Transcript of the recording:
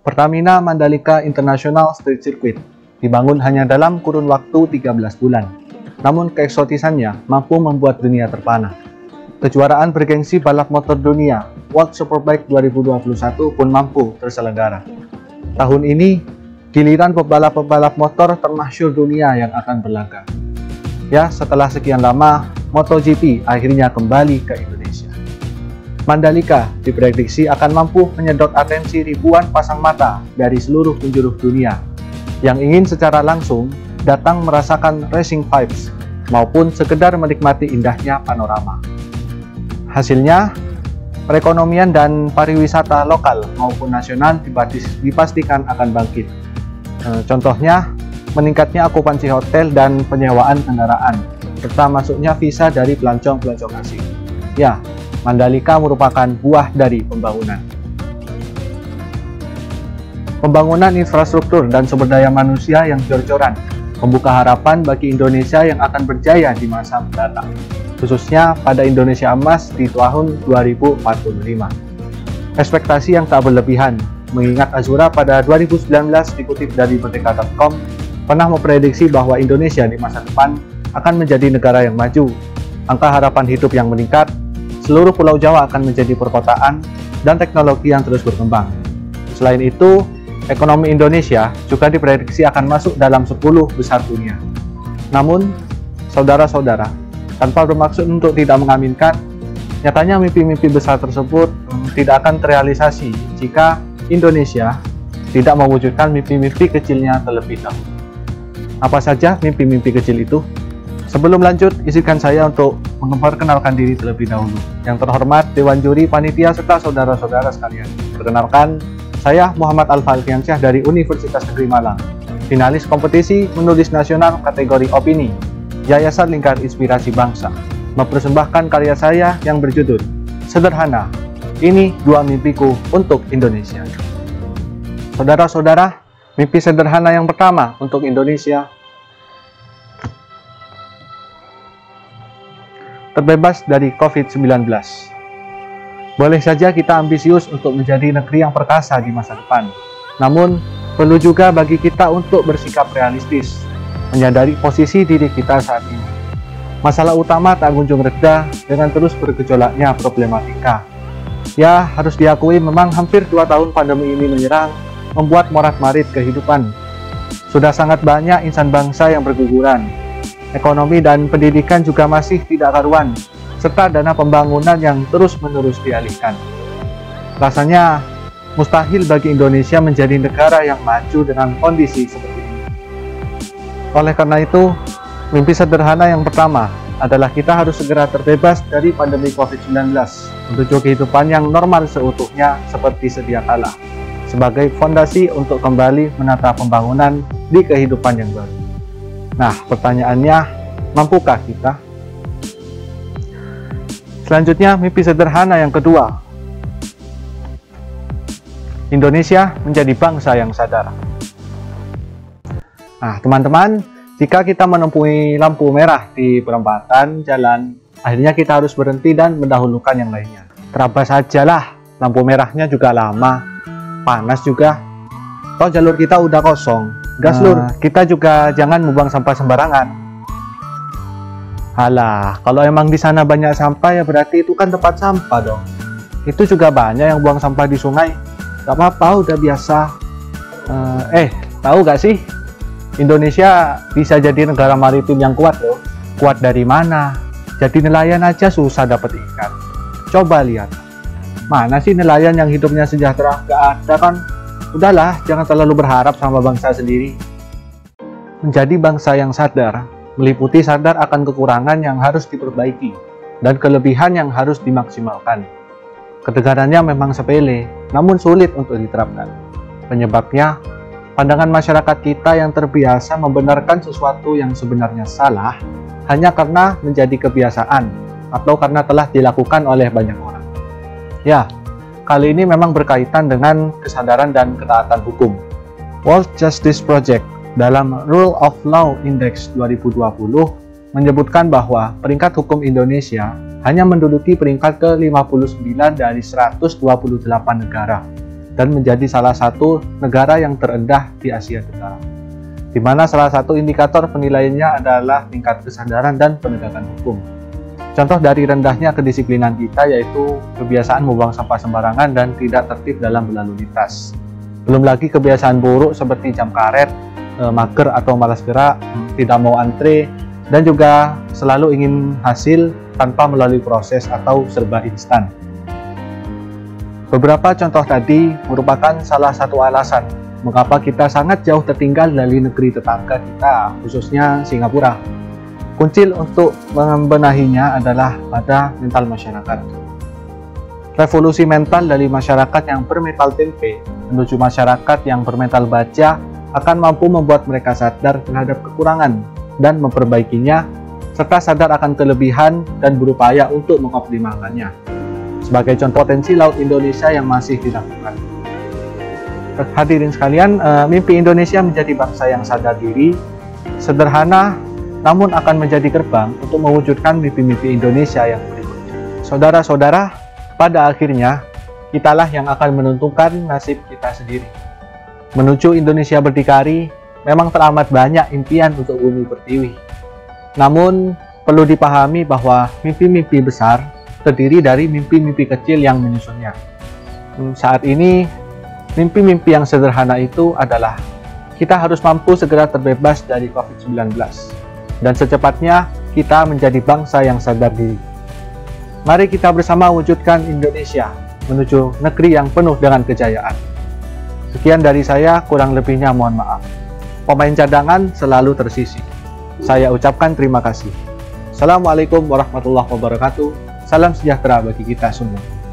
Pertamina Mandalika International Street Circuit dibangun hanya dalam kurun waktu 13 bulan. Namun keeksotisannya mampu membuat dunia terpana. Kejuaraan bergengsi balap motor dunia World Superbike 2021 pun mampu terselenggara. Tahun ini, giliran pebalap-pebalap motor termasyhur dunia yang akan berlaga. Ya, setelah sekian lama, MotoGP akhirnya kembali ke Indonesia. Mandalika diprediksi akan mampu menyedot atensi ribuan pasang mata dari seluruh penjuru dunia yang ingin secara langsung datang merasakan racing vibes maupun sekedar menikmati indahnya panorama. Hasilnya, perekonomian dan pariwisata lokal maupun nasional dipastikan akan bangkit. Contohnya, meningkatnya okupansi hotel dan penyewaan kendaraan, serta masuknya visa dari pelancong-pelancong asing. Ya, Mandalika merupakan buah dari pembangunan. Pembangunan infrastruktur dan sumber daya manusia yang jor-joran membuka harapan bagi Indonesia yang akan berjaya di masa mendatang, khususnya pada Indonesia Emas di tahun 2045. Ekspektasi yang tak berlebihan, mengingat Azura pada 2019 dikutip dari Merdeka.com pernah memprediksi bahwa Indonesia di masa depan akan menjadi negara yang maju, angka harapan hidup yang meningkat, seluruh Pulau Jawa akan menjadi perkotaan, dan teknologi yang terus berkembang. Selain itu, ekonomi Indonesia juga diprediksi akan masuk dalam 10 besar dunia. Namun, saudara-saudara, tanpa bermaksud untuk tidak mengaminkan, nyatanya mimpi-mimpi besar tersebut tidak akan terrealisasi jika Indonesia tidak mewujudkan mimpi-mimpi kecilnya terlebih dahulu. Apa saja mimpi-mimpi kecil itu? Sebelum lanjut, izinkan saya untuk memperkenalkan diri terlebih dahulu. Yang terhormat Dewan Juri, Panitia, serta saudara-saudara sekalian. Perkenalkan, saya Muhammad Alfa-Alfiansyah dari Universitas Negeri Malang, finalis kompetisi menulis nasional kategori opini, Yayasan Lingkar Inspirasi Bangsa, mempersembahkan karya saya yang berjudul Sederhana, Ini Dua Mimpiku untuk Indonesia. Saudara-saudara, mimpi sederhana yang pertama untuk Indonesia terbebas dari COVID-19. Boleh saja kita ambisius untuk menjadi negeri yang perkasa di masa depan. Namun, perlu juga bagi kita untuk bersikap realistis, menyadari posisi diri kita saat ini. Masalah utama tak kunjung reda dengan terus bergejolaknya problematika. Ya, harus diakui memang hampir 2 tahun pandemi ini menyerang, membuat morat-marit kehidupan. Sudah sangat banyak insan bangsa yang berguguran. Ekonomi dan pendidikan juga masih tidak karuan, serta dana pembangunan yang terus-menerus dialihkan. Rasanya mustahil bagi Indonesia menjadi negara yang maju dengan kondisi seperti ini. Oleh karena itu, mimpi sederhana yang pertama adalah kita harus segera terbebas dari pandemi COVID-19 menuju kehidupan yang normal seutuhnya seperti sedia kala, sebagai fondasi untuk kembali menata pembangunan di kehidupan yang baru. Nah, pertanyaannya, mampukah kita? Selanjutnya, mimpi sederhana yang kedua. Indonesia menjadi bangsa yang sadar. Nah, teman-teman, jika kita menemui lampu merah di perempatan jalan, akhirnya kita harus berhenti dan mendahulukan yang lainnya. Terabas sajalah, lampu merahnya juga lama, panas juga. Toh jalur kita udah kosong. Gas lur, kita juga jangan membuang sampah sembarangan. Halah, kalau emang di sana banyak sampah ya berarti itu kan tempat sampah dong. Itu juga banyak yang buang sampah di sungai. Gak apa-apa, udah biasa. Tahu gak sih? Indonesia bisa jadi negara maritim yang kuat loh. Kuat dari mana? Jadi nelayan aja susah dapat ikan. Coba lihat. Mana sih nelayan yang hidupnya sejahtera? Gak ada kan? Udahlah, jangan terlalu berharap sama bangsa sendiri. Menjadi bangsa yang sadar, meliputi sadar akan kekurangan yang harus diperbaiki, dan kelebihan yang harus dimaksimalkan. Kedengarannya memang sepele, namun sulit untuk diterapkan. Penyebabnya, pandangan masyarakat kita yang terbiasa membenarkan sesuatu yang sebenarnya salah, hanya karena menjadi kebiasaan, atau karena telah dilakukan oleh banyak orang. Ya, kali ini memang berkaitan dengan kesadaran dan ketaatan hukum. World Justice Project dalam Rule of Law Index 2020 menyebutkan bahwa peringkat hukum Indonesia hanya menduduki peringkat ke-59 dari 128 negara. dan menjadi salah satu negara yang terendah di Asia Tenggara, di mana salah satu indikator penilaiannya adalah tingkat kesadaran dan penegakan hukum. Contoh dari rendahnya kedisiplinan kita yaitu kebiasaan membuang sampah sembarangan dan tidak tertib dalam berlalu lintas. Belum lagi kebiasaan buruk seperti jam karet, mager atau malas gerak, tidak mau antre, dan juga selalu ingin hasil tanpa melalui proses atau serba instan. Beberapa contoh tadi merupakan salah satu alasan mengapa kita sangat jauh tertinggal dari negeri tetangga kita, khususnya Singapura. Kunci untuk membenahinya adalah pada mental masyarakat. Revolusi mental dari masyarakat yang bermental tempe menuju masyarakat yang bermental baja akan mampu membuat mereka sadar terhadap kekurangan dan memperbaikinya, serta sadar akan kelebihan dan berupaya untuk mengoptimalkannya. Sebagai contoh potensi laut Indonesia yang masih dilakukan. Hadirin sekalian, mimpi Indonesia menjadi bangsa yang sadar diri, sederhana, namun akan menjadi gerbang untuk mewujudkan mimpi-mimpi Indonesia yang berikutnya. Saudara-saudara, pada akhirnya, kitalah yang akan menentukan nasib kita sendiri. Menuju Indonesia berdikari, memang teramat banyak impian untuk bumi pertiwi. Namun, perlu dipahami bahwa mimpi-mimpi besar terdiri dari mimpi-mimpi kecil yang menyusunnya. Saat ini, mimpi-mimpi yang sederhana itu adalah kita harus mampu segera terbebas dari COVID-19 dan secepatnya kita menjadi bangsa yang sadar diri. Mari kita bersama wujudkan Indonesia menuju negeri yang penuh dengan kejayaan. Sekian dari saya, kurang lebihnya mohon maaf. Pemain cadangan selalu tersisi. Saya ucapkan terima kasih. Assalamualaikum warahmatullahi wabarakatuh. Salam sejahtera bagi kita semua.